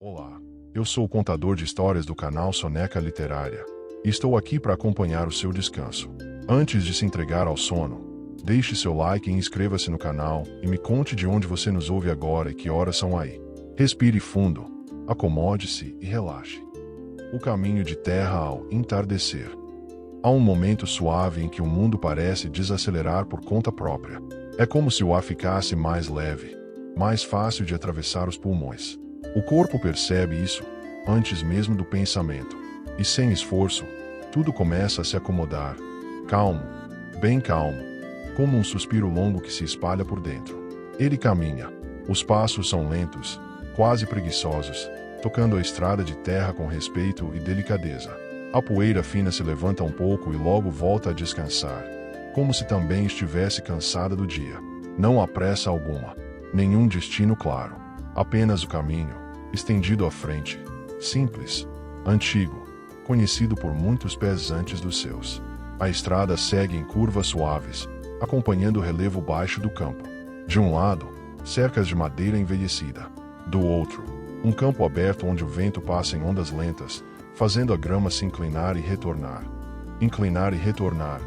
Olá, eu sou o contador de histórias do canal Soneca Literária e estou aqui para acompanhar o seu descanso. Antes de se entregar ao sono, deixe seu like e inscreva-se no canal e me conte de onde você nos ouve agora e que horas são aí. Respire fundo, acomode-se e relaxe. O caminho de terra ao entardecer. Há um momento suave em que o mundo parece desacelerar por conta própria. É como se o ar ficasse mais leve, mais fácil de atravessar os pulmões. O corpo percebe isso, antes mesmo do pensamento. E sem esforço, tudo começa a se acomodar. Calmo, bem calmo, como um suspiro longo que se espalha por dentro. Ele caminha. Os passos são lentos, quase preguiçosos, tocando a estrada de terra com respeito e delicadeza. A poeira fina se levanta um pouco e logo volta a descansar, como se também estivesse cansada do dia. Não há pressa alguma, nenhum destino claro. Apenas o caminho, estendido à frente, simples, antigo, conhecido por muitos pés antes dos seus. A estrada segue em curvas suaves, acompanhando o relevo baixo do campo. De um lado, cercas de madeira envelhecida. Do outro, um campo aberto onde o vento passa em ondas lentas, fazendo a grama se inclinar e retornar. Inclinar e retornar,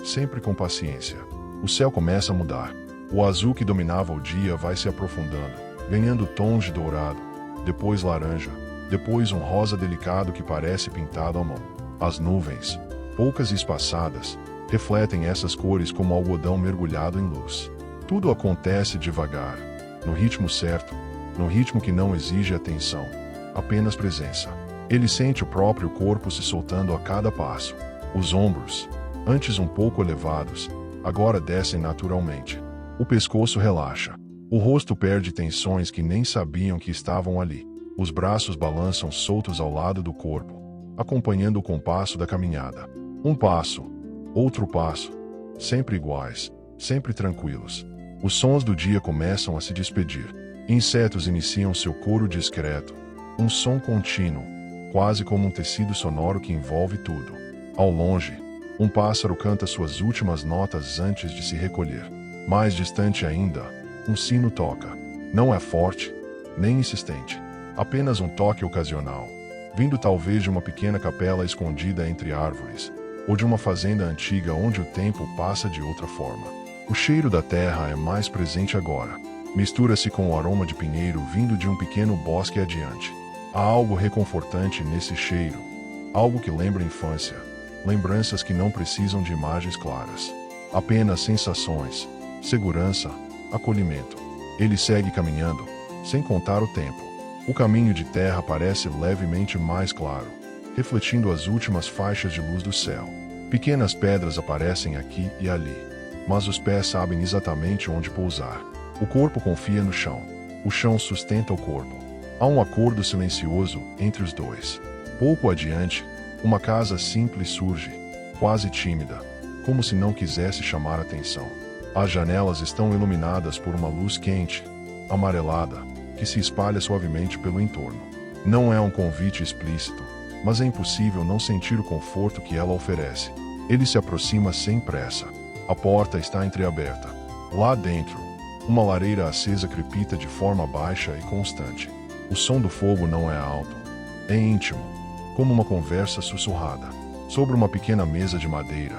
sempre com paciência. O céu começa a mudar. O azul que dominava o dia vai se aprofundando, ganhando tons de dourado, depois laranja, depois um rosa delicado que parece pintado à mão. As nuvens, poucas e espaçadas, refletem essas cores como algodão mergulhado em luz. Tudo acontece devagar, no ritmo certo, no ritmo que não exige atenção, apenas presença. Ele sente o próprio corpo se soltando a cada passo. Os ombros, antes um pouco elevados, agora descem naturalmente. O pescoço relaxa. O rosto perde tensões que nem sabiam que estavam ali. Os braços balançam soltos ao lado do corpo, acompanhando o compasso da caminhada. Um passo, outro passo, sempre iguais, sempre tranquilos. Os sons do dia começam a se despedir. Insetos iniciam seu coro discreto, um som contínuo, quase como um tecido sonoro que envolve tudo. Ao longe, um pássaro canta suas últimas notas antes de se recolher. Mais distante ainda, um sino toca. Não é forte, nem insistente. Apenas um toque ocasional, vindo talvez de uma pequena capela escondida entre árvores, ou de uma fazenda antiga onde o tempo passa de outra forma. O cheiro da terra é mais presente agora. Mistura-se com o aroma de pinheiro vindo de um pequeno bosque adiante. Há algo reconfortante nesse cheiro, algo que lembra a infância, lembranças que não precisam de imagens claras. Apenas sensações, segurança, acolhimento. Ele segue caminhando, sem contar o tempo. O caminho de terra parece levemente mais claro, refletindo as últimas faixas de luz do céu. Pequenas pedras aparecem aqui e ali, mas os pés sabem exatamente onde pousar. O corpo confia no chão. O chão sustenta o corpo. Há um acordo silencioso entre os dois. Pouco adiante, uma casa simples surge, quase tímida, como se não quisesse chamar atenção. As janelas estão iluminadas por uma luz quente, amarelada, que se espalha suavemente pelo entorno. Não é um convite explícito, mas é impossível não sentir o conforto que ela oferece. Ele se aproxima sem pressa. A porta está entreaberta. Lá dentro, uma lareira acesa crepita de forma baixa e constante. O som do fogo não é alto, é íntimo, como uma conversa sussurrada. Sobre uma pequena mesa de madeira,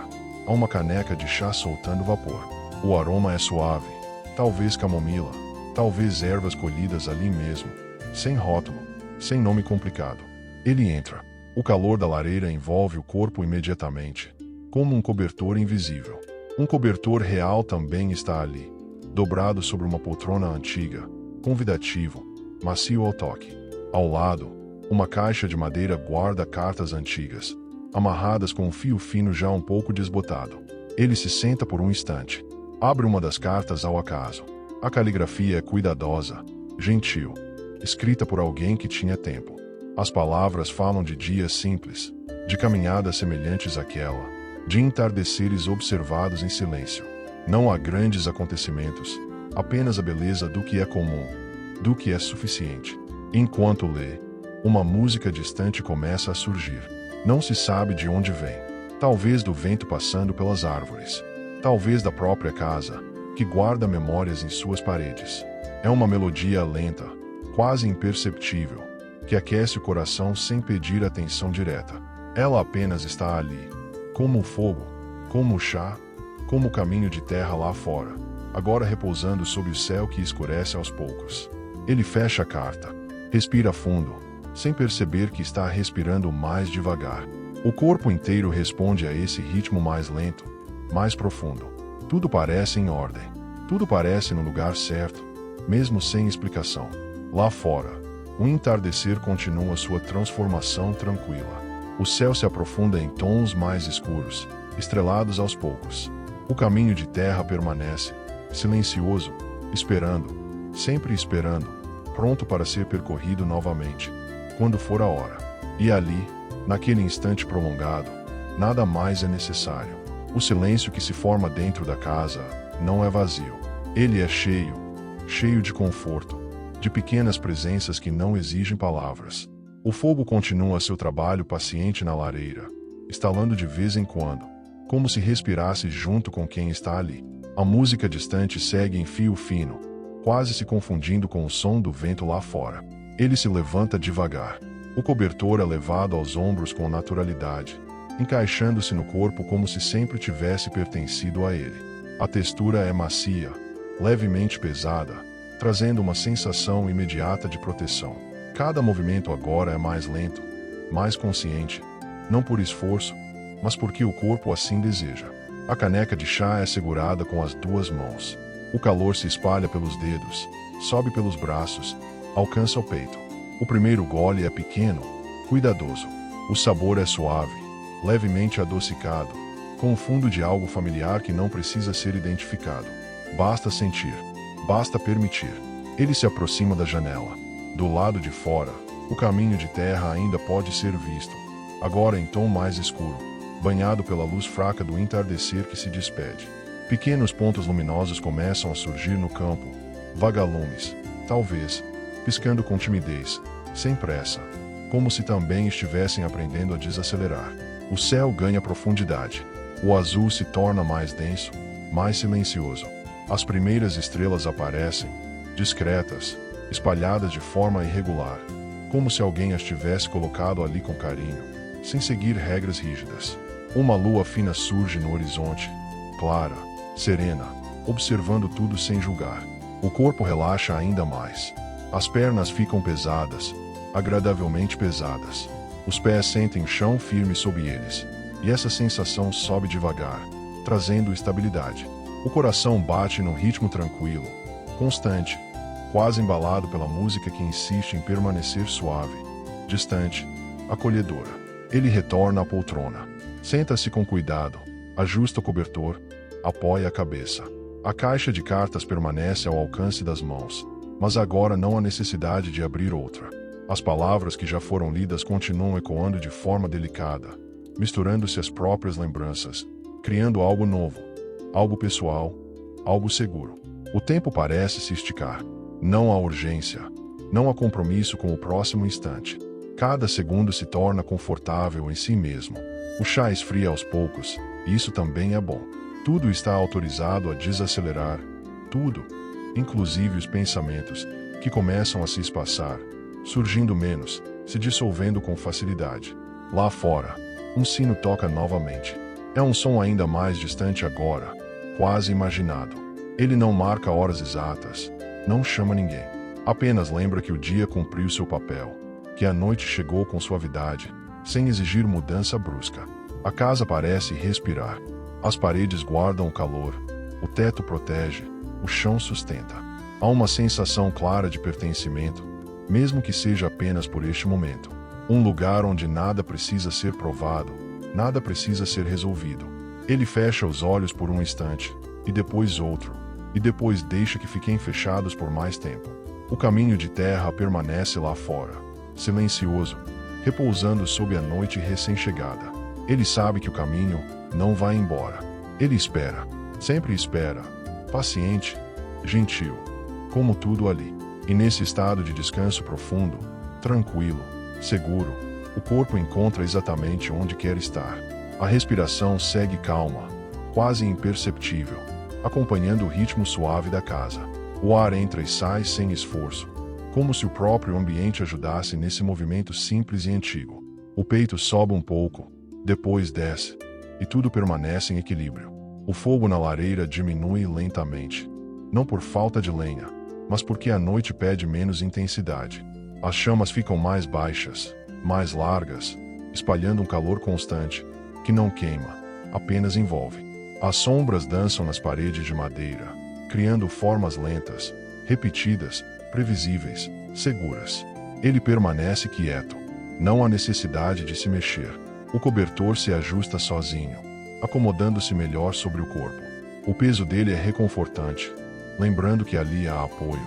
há uma caneca de chá soltando vapor. O aroma é suave, talvez camomila, talvez ervas colhidas ali mesmo, sem rótulo, sem nome complicado. Ele entra. O calor da lareira envolve o corpo imediatamente, como um cobertor invisível. Um cobertor real também está ali, dobrado sobre uma poltrona antiga, convidativo, macio ao toque. Ao lado, uma caixa de madeira guarda cartas antigas, amarradas com um fio fino já um pouco desbotado. Ele se senta por um instante. Abre uma das cartas ao acaso. A caligrafia é cuidadosa, gentil, escrita por alguém que tinha tempo. As palavras falam de dias simples, de caminhadas semelhantes àquela, de entardeceres observados em silêncio. Não há grandes acontecimentos, apenas a beleza do que é comum, do que é suficiente. Enquanto lê, uma música distante começa a surgir. Não se sabe de onde vem. Talvez do vento passando pelas árvores. Talvez da própria casa, que guarda memórias em suas paredes. É uma melodia lenta, quase imperceptível, que aquece o coração sem pedir atenção direta. Ela apenas está ali, como o fogo, como o chá, como o caminho de terra lá fora, agora repousando sob o céu que escurece aos poucos. Ele fecha a carta, respira fundo, sem perceber que está respirando mais devagar. O corpo inteiro responde a esse ritmo mais lento, mais profundo. Tudo parece em ordem. Tudo parece no lugar certo, mesmo sem explicação. Lá fora, o entardecer continua sua transformação tranquila. O céu se aprofunda em tons mais escuros, estrelados aos poucos. O caminho de terra permanece, silencioso, esperando, sempre esperando, pronto para ser percorrido novamente, quando for a hora. E ali, naquele instante prolongado, nada mais é necessário. O silêncio que se forma dentro da casa não é vazio. Ele é cheio, cheio de conforto, de pequenas presenças que não exigem palavras. O fogo continua seu trabalho paciente na lareira, estalando de vez em quando, como se respirasse junto com quem está ali. A música distante segue em fio fino, quase se confundindo com o som do vento lá fora. Ele se levanta devagar. O cobertor é levado aos ombros com naturalidade, encaixando-se no corpo como se sempre tivesse pertencido a ele. A textura é macia, levemente pesada, trazendo uma sensação imediata de proteção. Cada movimento agora é mais lento, mais consciente, não por esforço, mas porque o corpo assim deseja. A caneca de chá é segurada com as duas mãos. O calor se espalha pelos dedos, sobe pelos braços, alcança o peito. O primeiro gole é pequeno, cuidadoso. O sabor é suave, levemente adocicado, com o fundo de algo familiar que não precisa ser identificado. Basta sentir, basta permitir. Ele se aproxima da janela. Do lado de fora, o caminho de terra ainda pode ser visto, agora em tom mais escuro, banhado pela luz fraca do entardecer que se despede. Pequenos pontos luminosos começam a surgir no campo, vagalumes, talvez, piscando com timidez, sem pressa, como se também estivessem aprendendo a desacelerar. O céu ganha profundidade. O azul se torna mais denso, mais silencioso. As primeiras estrelas aparecem, discretas, espalhadas de forma irregular, como se alguém as tivesse colocado ali com carinho, sem seguir regras rígidas. Uma lua fina surge no horizonte, clara, serena, observando tudo sem julgar. O corpo relaxa ainda mais. As pernas ficam pesadas, agradavelmente pesadas. Os pés sentem o chão firme sob eles, e essa sensação sobe devagar, trazendo estabilidade. O coração bate num ritmo tranquilo, constante, quase embalado pela música que insiste em permanecer suave, distante, acolhedora. Ele retorna à poltrona. Senta-se com cuidado, ajusta o cobertor, apoia a cabeça. A caixa de cartas permanece ao alcance das mãos, mas agora não há necessidade de abrir outra. As palavras que já foram lidas continuam ecoando de forma delicada, misturando-se às próprias lembranças, criando algo novo, algo pessoal, algo seguro. O tempo parece se esticar. Não há urgência, não há compromisso com o próximo instante. Cada segundo se torna confortável em si mesmo. O chá esfria aos poucos, e isso também é bom. Tudo está autorizado a desacelerar, tudo, inclusive os pensamentos, que começam a se espaçar, surgindo menos, se dissolvendo com facilidade. Lá fora, um sino toca novamente. É um som ainda mais distante agora, quase imaginado. Ele não marca horas exatas, não chama ninguém. Apenas lembra que o dia cumpriu seu papel, que a noite chegou com suavidade, sem exigir mudança brusca. A casa parece respirar. As paredes guardam o calor, o teto protege, o chão sustenta. Há uma sensação clara de pertencimento, mesmo que seja apenas por este momento. Um lugar onde nada precisa ser provado, nada precisa ser resolvido. Ele fecha os olhos por um instante, e depois outro, e depois deixa que fiquem fechados por mais tempo. O caminho de terra permanece lá fora, silencioso, repousando sob a noite recém-chegada. Ele sabe que o caminho não vai embora. Ele espera, sempre espera, paciente, gentil, como tudo ali. E nesse estado de descanso profundo, tranquilo, seguro, o corpo encontra exatamente onde quer estar. A respiração segue calma, quase imperceptível, acompanhando o ritmo suave da casa. O ar entra e sai sem esforço, como se o próprio ambiente ajudasse nesse movimento simples e antigo. O peito sobe um pouco, depois desce, e tudo permanece em equilíbrio. O fogo na lareira diminui lentamente, não por falta de lenha, mas porque a noite pede menos intensidade. As chamas ficam mais baixas, mais largas, espalhando um calor constante, que não queima, apenas envolve. As sombras dançam nas paredes de madeira, criando formas lentas, repetidas, previsíveis, seguras. Ele permanece quieto. Não há necessidade de se mexer. O cobertor se ajusta sozinho, acomodando-se melhor sobre o corpo. O peso dele é reconfortante, lembrando que ali há apoio,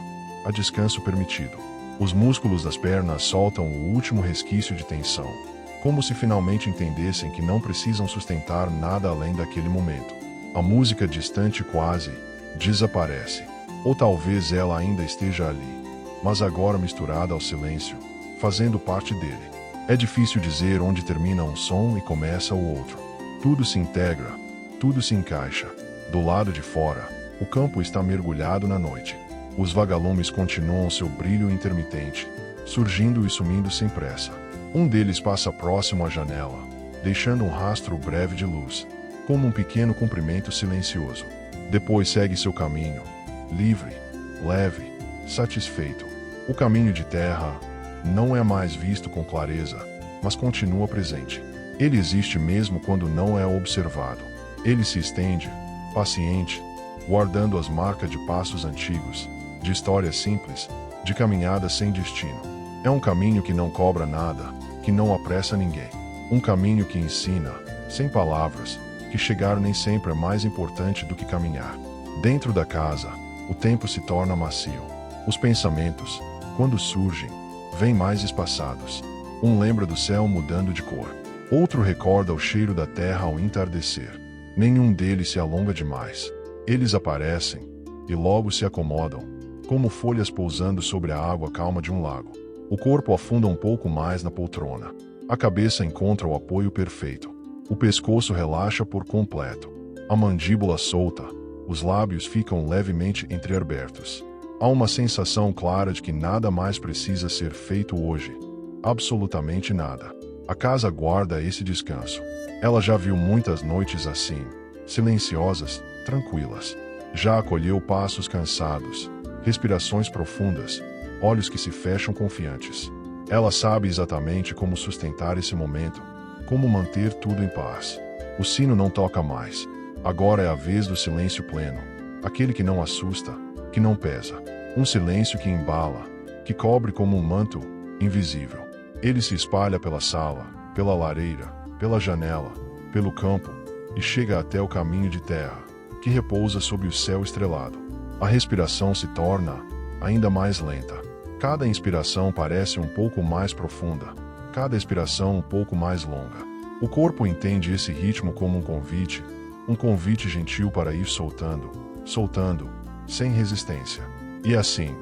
há descanso permitido. Os músculos das pernas soltam o último resquício de tensão, como se finalmente entendessem que não precisam sustentar nada além daquele momento. A música distante quase desaparece, ou talvez ela ainda esteja ali, mas agora misturada ao silêncio, fazendo parte dele. É difícil dizer onde termina um som e começa o outro. Tudo se integra, tudo se encaixa. Do lado de fora, o campo está mergulhado na noite. Os vagalumes continuam seu brilho intermitente, surgindo e sumindo sem pressa. Um deles passa próximo à janela, deixando um rastro breve de luz, como um pequeno cumprimento silencioso. Depois segue seu caminho, livre, leve, satisfeito. O caminho de terra não é mais visto com clareza, mas continua presente. Ele existe mesmo quando não é observado. Ele se estende, paciente, guardando as marcas de passos antigos, de histórias simples, de caminhadas sem destino. É um caminho que não cobra nada, que não apressa ninguém. Um caminho que ensina, sem palavras, que chegar nem sempre é mais importante do que caminhar. Dentro da casa, o tempo se torna macio. Os pensamentos, quando surgem, vêm mais espaçados. Um lembra do céu mudando de cor. Outro recorda o cheiro da terra ao entardecer. Nenhum deles se alonga demais. Eles aparecem, e logo se acomodam, como folhas pousando sobre a água calma de um lago. O corpo afunda um pouco mais na poltrona. A cabeça encontra o apoio perfeito. O pescoço relaxa por completo. A mandíbula solta. Os lábios ficam levemente entreabertos. Há uma sensação clara de que nada mais precisa ser feito hoje. Absolutamente nada. A casa guarda esse descanso. Ela já viu muitas noites assim, silenciosas, tranquilas. Já acolheu passos cansados, respirações profundas, olhos que se fecham confiantes. Ela sabe exatamente como sustentar esse momento, como manter tudo em paz. O sino não toca mais. Agora é a vez do silêncio pleno, aquele que não assusta, que não pesa. Um silêncio que embala, que cobre como um manto, invisível. Ele se espalha pela sala, pela lareira, pela janela, pelo campo, e chega até o caminho de terra, que repousa sob o céu estrelado. A respiração se torna ainda mais lenta. Cada inspiração parece um pouco mais profunda, cada expiração um pouco mais longa. O corpo entende esse ritmo como um convite gentil para ir soltando, soltando, sem resistência. E assim,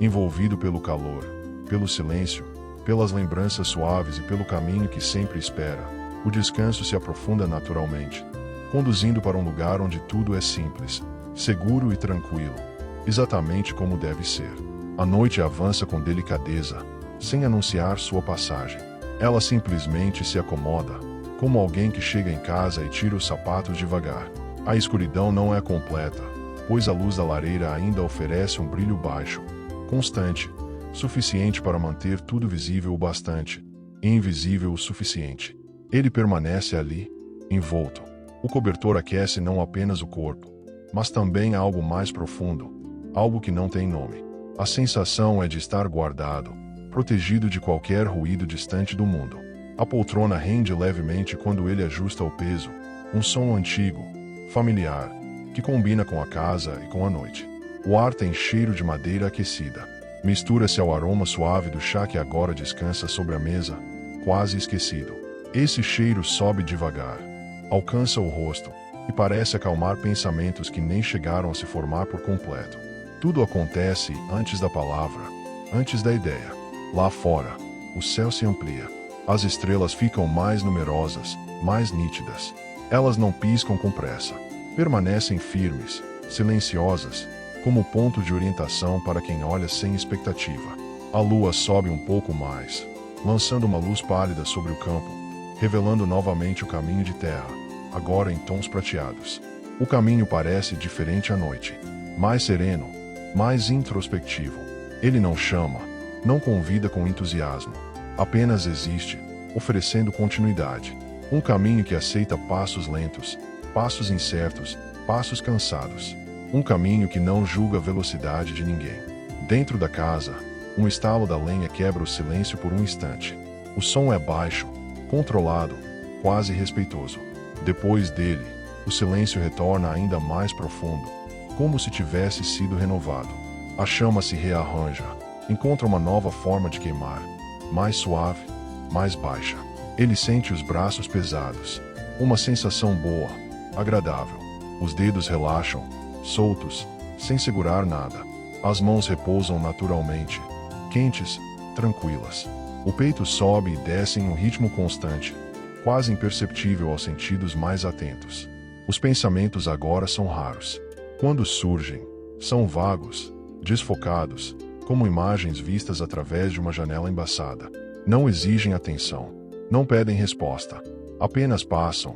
envolvido pelo calor, pelo silêncio, pelas lembranças suaves e pelo caminho que sempre espera, o descanso se aprofunda naturalmente, conduzindo para um lugar onde tudo é simples, seguro e tranquilo, exatamente como deve ser. A noite avança com delicadeza, sem anunciar sua passagem. Ela simplesmente se acomoda, como alguém que chega em casa e tira os sapatos devagar. A escuridão não é completa, pois a luz da lareira ainda oferece um brilho baixo, constante, suficiente para manter tudo visível o bastante, e invisível o suficiente. Ele permanece ali, envolto. O cobertor aquece não apenas o corpo, mas também algo mais profundo, algo que não tem nome. A sensação é de estar guardado, protegido de qualquer ruído distante do mundo. A poltrona rende levemente quando ele ajusta o peso, um som antigo, familiar, que combina com a casa e com a noite. O ar tem cheiro de madeira aquecida. Mistura-se ao aroma suave do chá que agora descansa sobre a mesa, quase esquecido. Esse cheiro sobe devagar, alcança o rosto, e parece acalmar pensamentos que nem chegaram a se formar por completo. Tudo acontece antes da palavra, antes da ideia. Lá fora, o céu se amplia. As estrelas ficam mais numerosas, mais nítidas. Elas não piscam com pressa. Permanecem firmes, silenciosas, como ponto de orientação para quem olha sem expectativa. A lua sobe um pouco mais, lançando uma luz pálida sobre o campo, revelando novamente o caminho de terra, agora em tons prateados. O caminho parece diferente à noite, mais sereno, mais introspectivo. Ele não chama, não convida com entusiasmo, apenas existe, oferecendo continuidade. Um caminho que aceita passos lentos, passos incertos, passos cansados. Um caminho que não julga a velocidade de ninguém. Dentro da casa, um estalo da lenha quebra o silêncio por um instante. O som é baixo, controlado, quase respeitoso. Depois dele, o silêncio retorna ainda mais profundo, como se tivesse sido renovado. A chama se rearranja, encontra uma nova forma de queimar, mais suave, mais baixa. Ele sente os braços pesados, uma sensação boa, agradável. Os dedos relaxam, soltos, sem segurar nada. As mãos repousam naturalmente, quentes, tranquilas. O peito sobe e desce em um ritmo constante, quase imperceptível aos sentidos mais atentos. Os pensamentos agora são raros. Quando surgem, são vagos, desfocados, como imagens vistas através de uma janela embaçada. Não exigem atenção, não pedem resposta, apenas passam,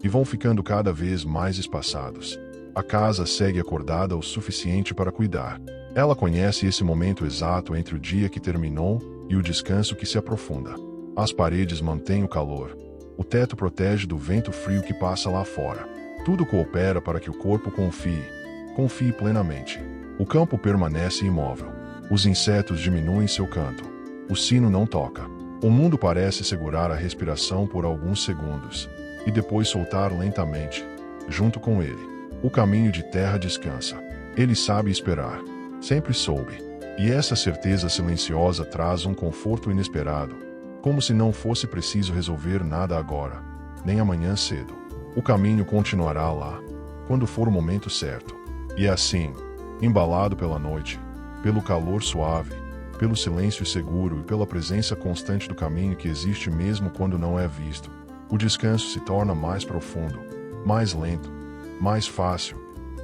e vão ficando cada vez mais espaçados. A casa segue acordada o suficiente para cuidar. Ela conhece esse momento exato entre o dia que terminou e o descanso que se aprofunda. As paredes mantêm o calor. O teto protege do vento frio que passa lá fora. Tudo coopera para que o corpo confie plenamente. O campo permanece imóvel. Os insetos diminuem seu canto. O sino não toca. O mundo parece segurar a respiração por alguns segundos, e depois soltar lentamente, junto com ele. O caminho de terra descansa. Ele sabe esperar. Sempre soube. E essa certeza silenciosa traz um conforto inesperado, como se não fosse preciso resolver nada agora, nem amanhã cedo. O caminho continuará lá, quando for o momento certo. E assim, embalado pela noite, pelo calor suave, pelo silêncio seguro e pela presença constante do caminho que existe mesmo quando não é visto, o descanso se torna mais profundo, mais lento, mais fácil,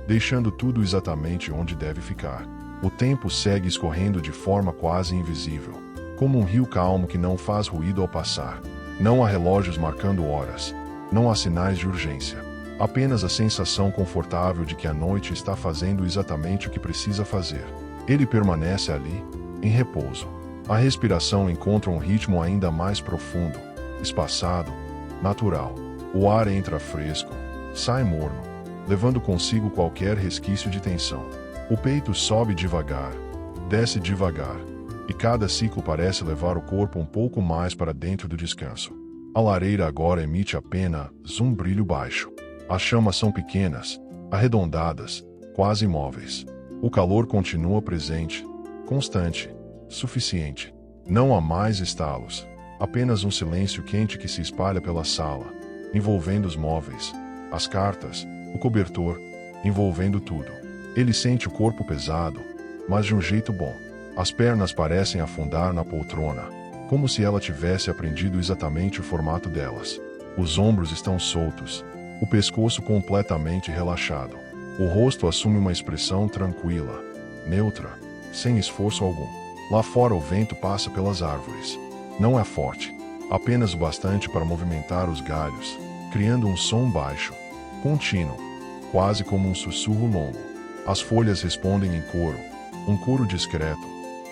deixando tudo exatamente onde deve ficar. O tempo segue escorrendo de forma quase invisível, como um rio calmo que não faz ruído ao passar. Não há relógios marcando horas, não há sinais de urgência. Apenas a sensação confortável de que a noite está fazendo exatamente o que precisa fazer. Ele permanece ali, em repouso. A respiração encontra um ritmo ainda mais profundo, espaçado, natural. O ar entra fresco, sai morno, levando consigo qualquer resquício de tensão. O peito sobe devagar, desce devagar, e cada ciclo parece levar o corpo um pouco mais para dentro do descanso. A lareira agora emite apenas um brilho baixo. As chamas são pequenas, arredondadas, quase imóveis. O calor continua presente, constante, suficiente. Não há mais estalos, apenas um silêncio quente que se espalha pela sala, envolvendo os móveis, as cartas, o cobertor, envolvendo tudo. Ele sente o corpo pesado, mas de um jeito bom. As pernas parecem afundar na poltrona, como se ela tivesse aprendido exatamente o formato delas. Os ombros estão soltos, o pescoço completamente relaxado. O rosto assume uma expressão tranquila, neutra, sem esforço algum. Lá fora o vento passa pelas árvores. Não é forte, apenas o bastante para movimentar os galhos, criando um som baixo, contínuo, quase como um sussurro longo. As folhas respondem em coro, um coro discreto,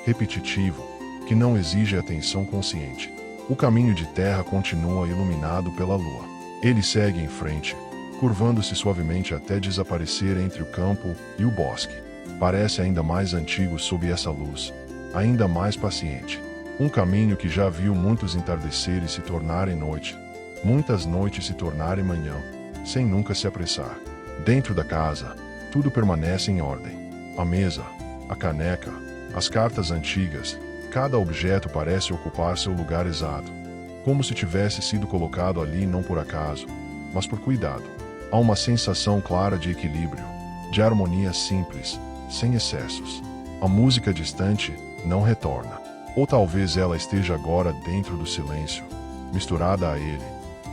repetitivo, que não exige atenção consciente. O caminho de terra continua iluminado pela lua. Ele segue em frente, curvando-se suavemente até desaparecer entre o campo e o bosque. Parece ainda mais antigo sob essa luz, ainda mais paciente. Um caminho que já viu muitos entardeceres se tornarem noite, muitas noites se tornarem manhã, sem nunca se apressar. Dentro da casa, tudo permanece em ordem. A mesa, a caneca, as cartas antigas, cada objeto parece ocupar seu lugar exato, como se tivesse sido colocado ali não por acaso, mas por cuidado. Há uma sensação clara de equilíbrio, de harmonia simples, sem excessos. A música distante não retorna. Ou talvez ela esteja agora dentro do silêncio, misturada a ele,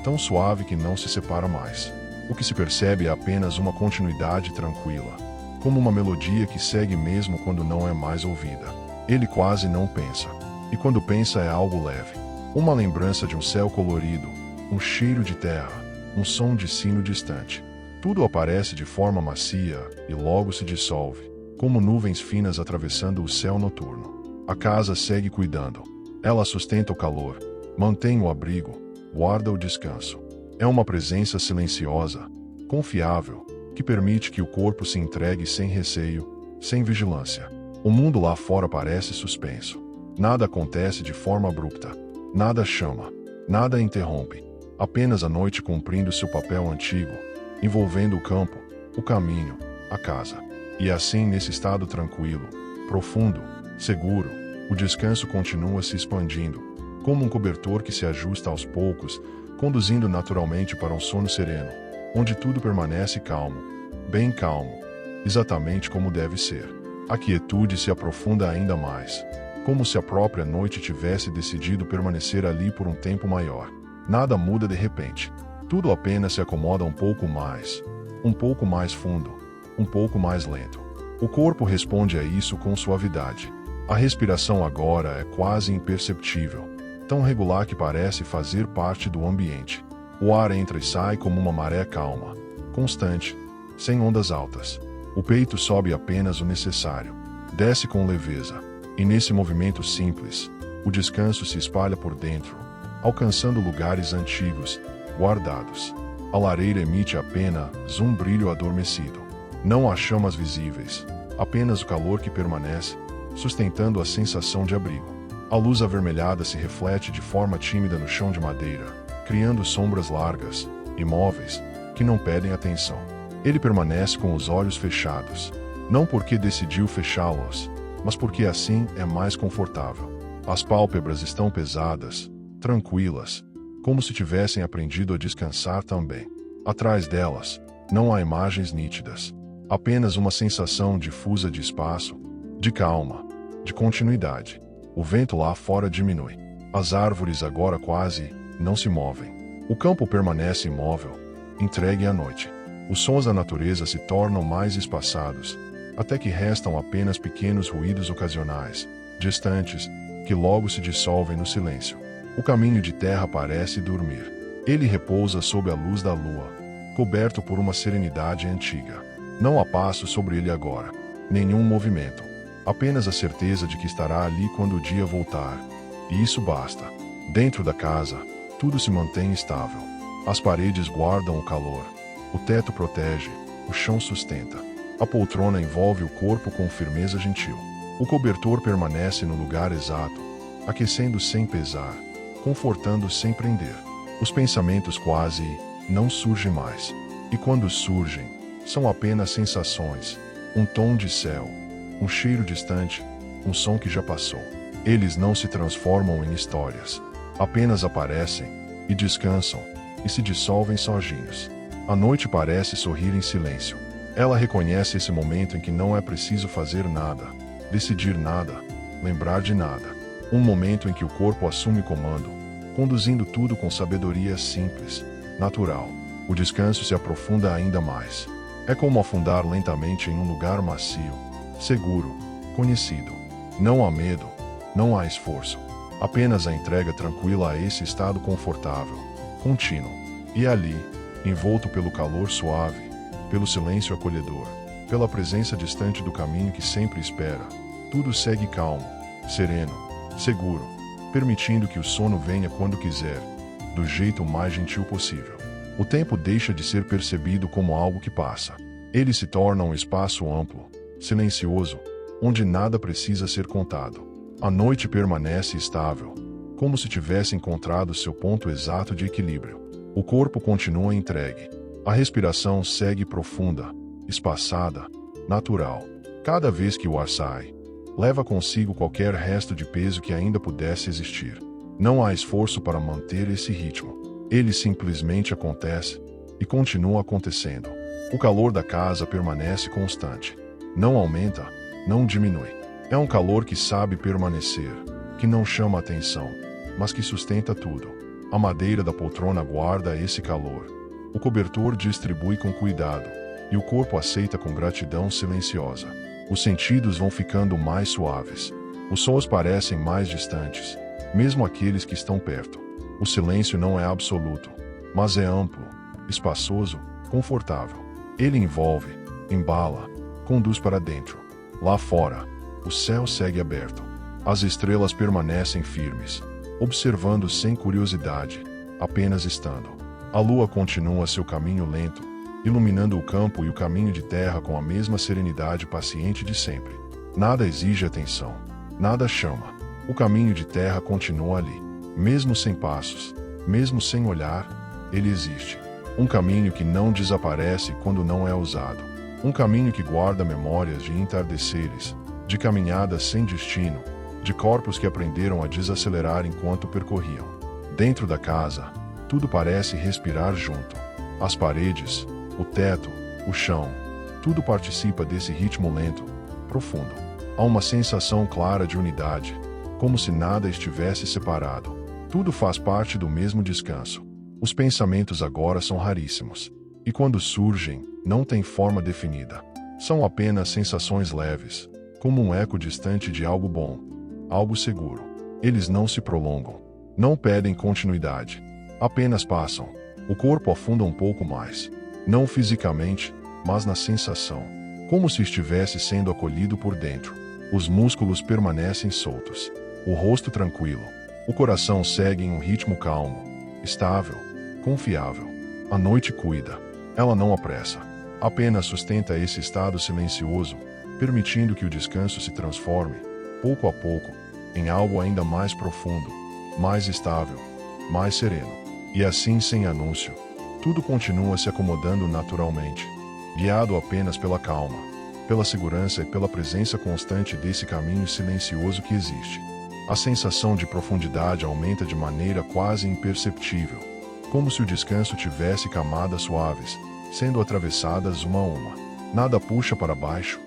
tão suave que não se separa mais. O que se percebe é apenas uma continuidade tranquila, como uma melodia que segue mesmo quando não é mais ouvida. Ele quase não pensa. e quando pensa é algo leve. Uma lembrança de um céu colorido, um cheiro de terra, um som de sino distante. Tudo aparece de forma macia e logo se dissolve, como nuvens finas atravessando o céu noturno. A casa segue cuidando. Ela sustenta o calor, mantém o abrigo, guarda o descanso. É uma presença silenciosa, confiável, que permite que o corpo se entregue sem receio, sem vigilância. O mundo lá fora parece suspenso. Nada acontece de forma abrupta. Nada chama. Nada interrompe. Apenas a noite cumprindo seu papel antigo, envolvendo o campo, o caminho, a casa. E assim, nesse estado tranquilo, profundo, seguro, o descanso continua se expandindo, como um cobertor que se ajusta aos poucos, conduzindo naturalmente para um sono sereno, onde tudo permanece calmo, bem calmo, exatamente como deve ser. A quietude se aprofunda ainda mais, como se a própria noite tivesse decidido permanecer ali por um tempo maior. Nada muda de repente. Tudo apenas se acomoda um pouco mais fundo, um pouco mais lento. O corpo responde a isso com suavidade. A respiração agora é quase imperceptível, tão regular que parece fazer parte do ambiente. O ar entra e sai como uma maré calma, constante, sem ondas altas. O peito sobe apenas o necessário, desce com leveza, e nesse movimento simples, o descanso se espalha por dentro, alcançando lugares antigos, guardados. A lareira emite apenas um brilho adormecido. Não há chamas visíveis, apenas o calor que permanece, sustentando a sensação de abrigo. A luz avermelhada se reflete de forma tímida no chão de madeira, criando sombras largas, imóveis, que não pedem atenção. Ele permanece com os olhos fechados, não porque decidiu fechá-los, mas porque assim é mais confortável. As pálpebras estão pesadas, tranquilas, como se tivessem aprendido a descansar também. Atrás delas, não há imagens nítidas, apenas uma sensação difusa de espaço, de calma, de continuidade. O vento lá fora diminui. As árvores agora quase não se movem. O campo permanece imóvel, entregue à noite. Os sons da natureza se tornam mais espaçados, até que restam apenas pequenos ruídos ocasionais, distantes, que logo se dissolvem no silêncio. O caminho de terra parece dormir. Ele repousa sob a luz da lua, coberto por uma serenidade antiga. Não há passo sobre ele agora, nenhum movimento. Apenas a certeza de que estará ali quando o dia voltar. E isso basta. Dentro da casa, tudo se mantém estável. As paredes guardam o calor. O teto protege, o chão sustenta. A poltrona envolve o corpo com firmeza gentil. O cobertor permanece no lugar exato, aquecendo sem pesar, confortando sem prender. Os pensamentos quase não surgem mais. E quando surgem, são apenas sensações, um tom de céu, um cheiro distante, um som que já passou. Eles não se transformam em histórias, apenas aparecem, e descansam, e se dissolvem sozinhos. A noite parece sorrir em silêncio. Ela reconhece esse momento em que não é preciso fazer nada, decidir nada, lembrar de nada. Um momento em que o corpo assume comando, conduzindo tudo com sabedoria simples, natural. O descanso se aprofunda ainda mais. É como afundar lentamente em um lugar macio, seguro, conhecido. Não há medo, não há esforço. Apenas a entrega tranquila a esse estado confortável, contínuo. E ali, envolto pelo calor suave, pelo silêncio acolhedor, pela presença distante do caminho que sempre espera, tudo segue calmo, sereno, seguro, permitindo que o sono venha quando quiser, do jeito mais gentil possível. O tempo deixa de ser percebido como algo que passa. Ele se torna um espaço amplo, silencioso, onde nada precisa ser contado. A noite permanece estável, como se tivesse encontrado seu ponto exato de equilíbrio. O corpo continua entregue. A respiração segue profunda, espaçada, natural. Cada vez que o ar sai, leva consigo qualquer resto de peso que ainda pudesse existir. Não há esforço para manter esse ritmo. Ele simplesmente acontece e continua acontecendo. O calor da casa permanece constante. Não aumenta, não diminui. É um calor que sabe permanecer, que não chama atenção, mas que sustenta tudo. A madeira da poltrona guarda esse calor. O cobertor distribui com cuidado, e o corpo aceita com gratidão silenciosa. Os sentidos vão ficando mais suaves. Os sons parecem mais distantes, mesmo aqueles que estão perto. O silêncio não é absoluto, mas é amplo, espaçoso, confortável. Ele envolve, embala, conduz para dentro. Lá fora, o céu segue aberto. As estrelas permanecem firmes, observando sem curiosidade, apenas estando. A lua continua seu caminho lento, iluminando o campo e o caminho de terra com a mesma serenidade paciente de sempre. Nada exige atenção, nada chama. O caminho de terra continua ali, mesmo sem passos, mesmo sem olhar, ele existe. Um caminho que não desaparece quando não é usado. Um caminho que guarda memórias de entardeceres, de caminhadas sem destino, de corpos que aprenderam a desacelerar enquanto percorriam. Dentro da casa, tudo parece respirar junto. As paredes, o teto, o chão, tudo participa desse ritmo lento, profundo. Há uma sensação clara de unidade, como se nada estivesse separado. Tudo faz parte do mesmo descanso. Os pensamentos agora são raríssimos. E quando surgem, não têm forma definida. São apenas sensações leves, como um eco distante de algo bom, algo seguro. Eles não se prolongam, não pedem continuidade. Apenas passam. O corpo afunda um pouco mais. Não fisicamente, mas na sensação. Como se estivesse sendo acolhido por dentro. Os músculos permanecem soltos. O rosto tranquilo. O coração segue em um ritmo calmo, estável, confiável. A noite cuida. Ela não apressa. Apenas sustenta esse estado silencioso, permitindo que o descanso se transforme, pouco a pouco, em algo ainda mais profundo, mais estável, mais sereno. E assim, sem anúncio, tudo continua se acomodando naturalmente, guiado apenas pela calma, pela segurança e pela presença constante desse caminho silencioso que existe. A sensação de profundidade aumenta de maneira quase imperceptível, como se o descanso tivesse camadas suaves, sendo atravessadas uma a uma. Nada puxa para baixo,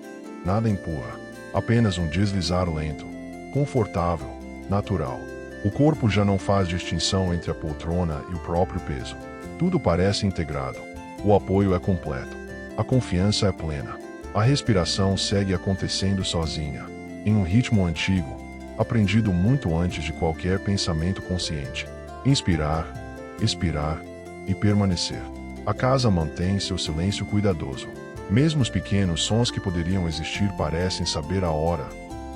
nada empurra, apenas um deslizar lento, confortável, natural. O corpo já não faz distinção entre a poltrona e o próprio peso. Tudo parece integrado. O apoio é completo. A confiança é plena. A respiração segue acontecendo sozinha, em um ritmo antigo, aprendido muito antes de qualquer pensamento consciente. Inspirar, expirar e permanecer. A casa mantém seu silêncio cuidadoso. Mesmo os pequenos sons que poderiam existir parecem saber a hora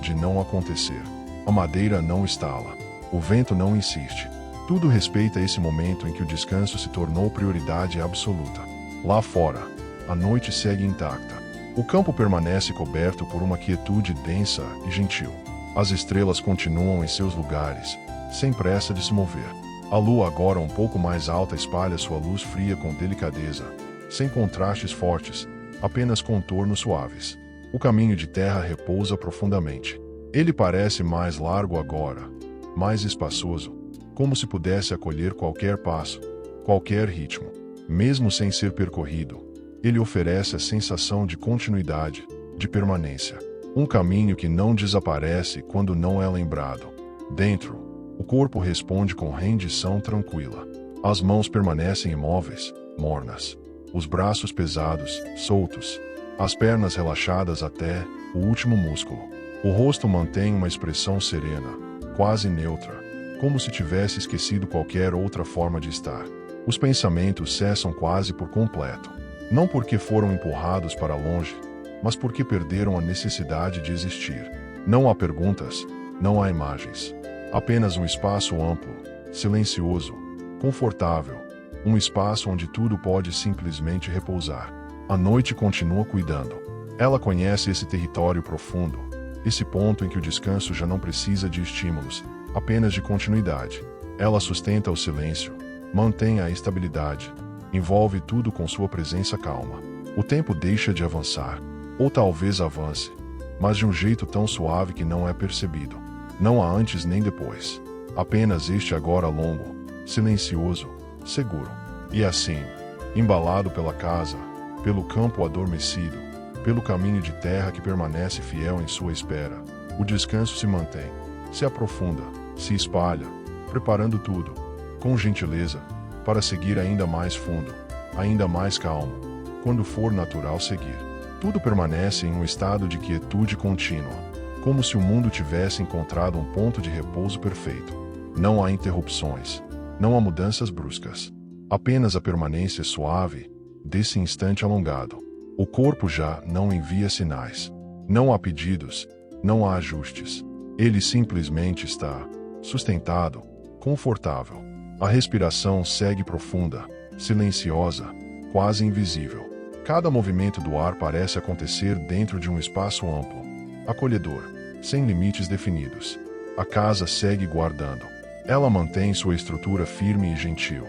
de não acontecer. A madeira não estala. O vento não insiste. Tudo respeita esse momento em que o descanso se tornou prioridade absoluta. Lá fora, a noite segue intacta. O campo permanece coberto por uma quietude densa e gentil. As estrelas continuam em seus lugares, sem pressa de se mover. A lua, agora um pouco mais alta, espalha sua luz fria com delicadeza, sem contrastes fortes, apenas contornos suaves. O caminho de terra repousa profundamente. Ele parece mais largo agora, mais espaçoso, como se pudesse acolher qualquer passo, qualquer ritmo. Mesmo sem ser percorrido, ele oferece a sensação de continuidade, de permanência. Um caminho que não desaparece quando não é lembrado. Dentro, o corpo responde com rendição tranquila. As mãos permanecem imóveis, mornas. Os braços pesados, soltos. As pernas relaxadas até o último músculo. O rosto mantém uma expressão serena, quase neutra, como se tivesse esquecido qualquer outra forma de estar. Os pensamentos cessam quase por completo. Não porque foram empurrados para longe, mas porque perderam a necessidade de existir. Não há perguntas, não há imagens. Apenas um espaço amplo, silencioso, confortável, um espaço onde tudo pode simplesmente repousar. A noite continua cuidando. Ela conhece esse território profundo, esse ponto em que o descanso já não precisa de estímulos, apenas de continuidade. Ela sustenta o silêncio, mantém a estabilidade, envolve tudo com sua presença calma. O tempo deixa de avançar, ou talvez avance, mas de um jeito tão suave que não é percebido. Não há antes nem depois. Apenas este agora longo, silencioso, seguro. E assim, embalado pela casa, pelo campo adormecido, pelo caminho de terra que permanece fiel em sua espera, o descanso se mantém, se aprofunda, se espalha, preparando tudo, com gentileza, para seguir ainda mais fundo, ainda mais calmo, quando for natural seguir. Tudo permanece em um estado de quietude contínua, como se o mundo tivesse encontrado um ponto de repouso perfeito. Não há interrupções, não há mudanças bruscas, apenas a permanência suave desse instante alongado. O corpo já não envia sinais, não há pedidos, não há ajustes. Ele simplesmente está sustentado, confortável. A respiração segue profunda, silenciosa, quase invisível. Cada movimento do ar parece acontecer dentro de um espaço amplo, acolhedor, sem limites definidos. A casa segue guardando. Ela mantém sua estrutura firme e gentil,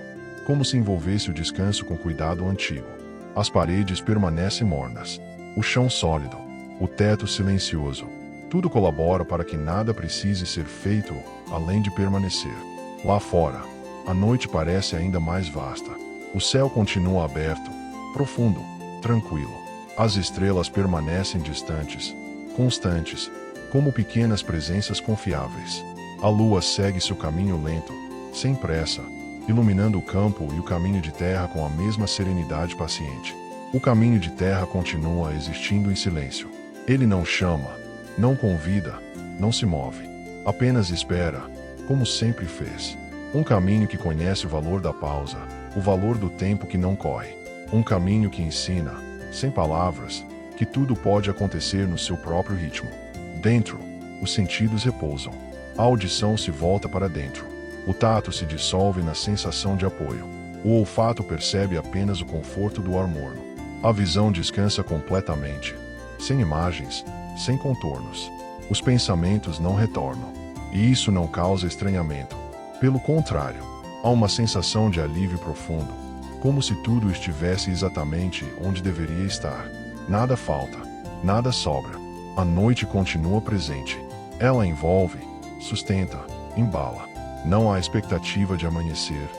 como se envolvesse o descanso com cuidado antigo. As paredes permanecem mornas, o chão sólido, o teto silencioso. Tudo colabora para que nada precise ser feito além de permanecer. Lá fora, a noite parece ainda mais vasta. O céu continua aberto, profundo, tranquilo. As estrelas permanecem distantes, constantes, como pequenas presenças confiáveis. A lua segue seu caminho lento, sem pressa, iluminando o campo e o caminho de terra com a mesma serenidade paciente. O caminho de terra continua existindo em silêncio. Ele não chama, não convida, não se move. Apenas espera, como sempre fez. Um caminho que conhece o valor da pausa, o valor do tempo que não corre. Um caminho que ensina, sem palavras, que tudo pode acontecer no seu próprio ritmo. Dentro, os sentidos repousam. A audição se volta para dentro. O tato se dissolve na sensação de apoio. O olfato percebe apenas o conforto do ar morno. A visão descansa completamente, sem imagens, sem contornos. Os pensamentos não retornam. E isso não causa estranhamento. Pelo contrário, há uma sensação de alívio profundo, como se tudo estivesse exatamente onde deveria estar. Nada falta, nada sobra. A noite continua presente. Ela envolve, sustenta, embala. Não há expectativa de amanhecer,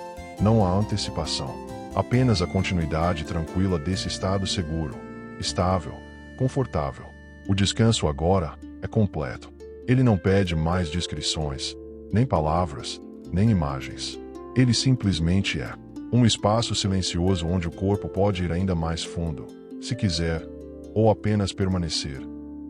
não há antecipação. Apenas a continuidade tranquila desse estado seguro, estável, confortável. O descanso agora é completo. Ele não pede mais descrições, nem palavras, nem imagens. Ele simplesmente é um espaço silencioso onde o corpo pode ir ainda mais fundo, se quiser, ou apenas permanecer,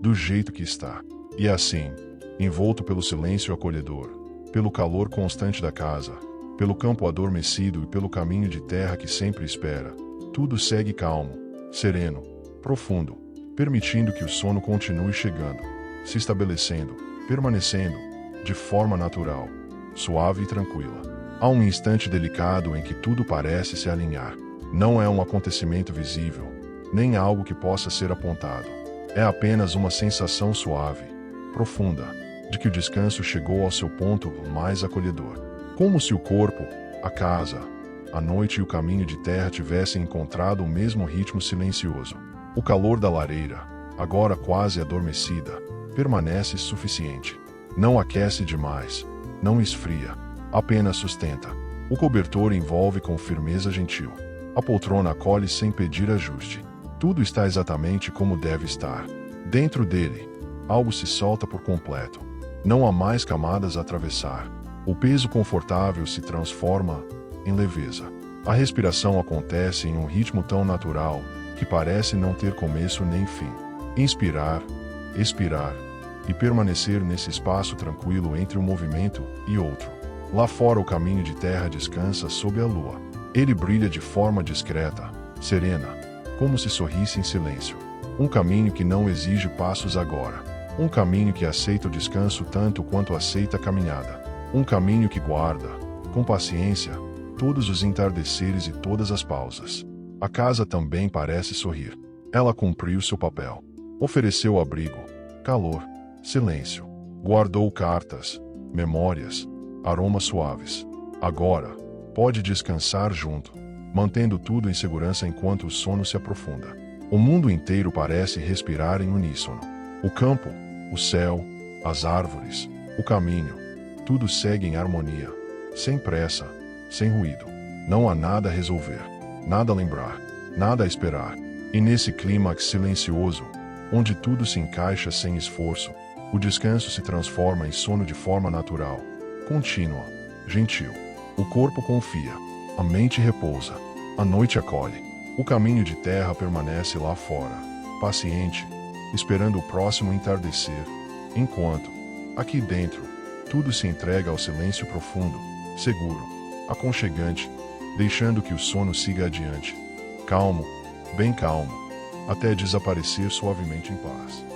do jeito que está. E assim, envolto pelo silêncio acolhedor, pelo calor constante da casa, pelo campo adormecido e pelo caminho de terra que sempre espera, tudo segue calmo, sereno, profundo, permitindo que o sono continue chegando, se estabelecendo, permanecendo, de forma natural, suave e tranquila. Há um instante delicado em que tudo parece se alinhar. Não é um acontecimento visível, nem algo que possa ser apontado. É apenas uma sensação suave, profunda, de que o descanso chegou ao seu ponto mais acolhedor. Como se o corpo, a casa, a noite e o caminho de terra tivessem encontrado o mesmo ritmo silencioso. O calor da lareira, agora quase adormecida, permanece suficiente. Não aquece demais, não esfria, apenas sustenta. O cobertor envolve com firmeza gentil. A poltrona acolhe sem pedir ajuste. Tudo está exatamente como deve estar. Dentro dele, algo se solta por completo. Não há mais camadas a atravessar. O peso confortável se transforma em leveza. A respiração acontece em um ritmo tão natural que parece não ter começo nem fim. Inspirar, expirar e permanecer nesse espaço tranquilo entre um movimento e outro. Lá fora o caminho de terra descansa sob a lua. Ele brilha de forma discreta, serena, como se sorrisse em silêncio. Um caminho que não exige passos agora. Um caminho que aceita o descanso tanto quanto aceita a caminhada. Um caminho que guarda, com paciência, todos os entardeceres e todas as pausas. A casa também parece sorrir. Ela cumpriu seu papel. Ofereceu abrigo, calor, silêncio. Guardou cartas, memórias, aromas suaves. Agora, pode descansar junto, mantendo tudo em segurança enquanto o sono se aprofunda. O mundo inteiro parece respirar em uníssono. O campo, o céu, as árvores, o caminho, tudo segue em harmonia, sem pressa, sem ruído. Não há nada a resolver, nada a lembrar, nada a esperar. E nesse clímax silencioso, onde tudo se encaixa sem esforço, o descanso se transforma em sono de forma natural, contínua, gentil. O corpo confia, a mente repousa, a noite acolhe. O caminho de terra permanece lá fora, paciente, esperando o próximo entardecer, Enquanto, aqui dentro, tudo se entrega ao silêncio profundo, seguro, aconchegante, deixando que o sono siga adiante, calmo, bem calmo, até desaparecer suavemente em paz.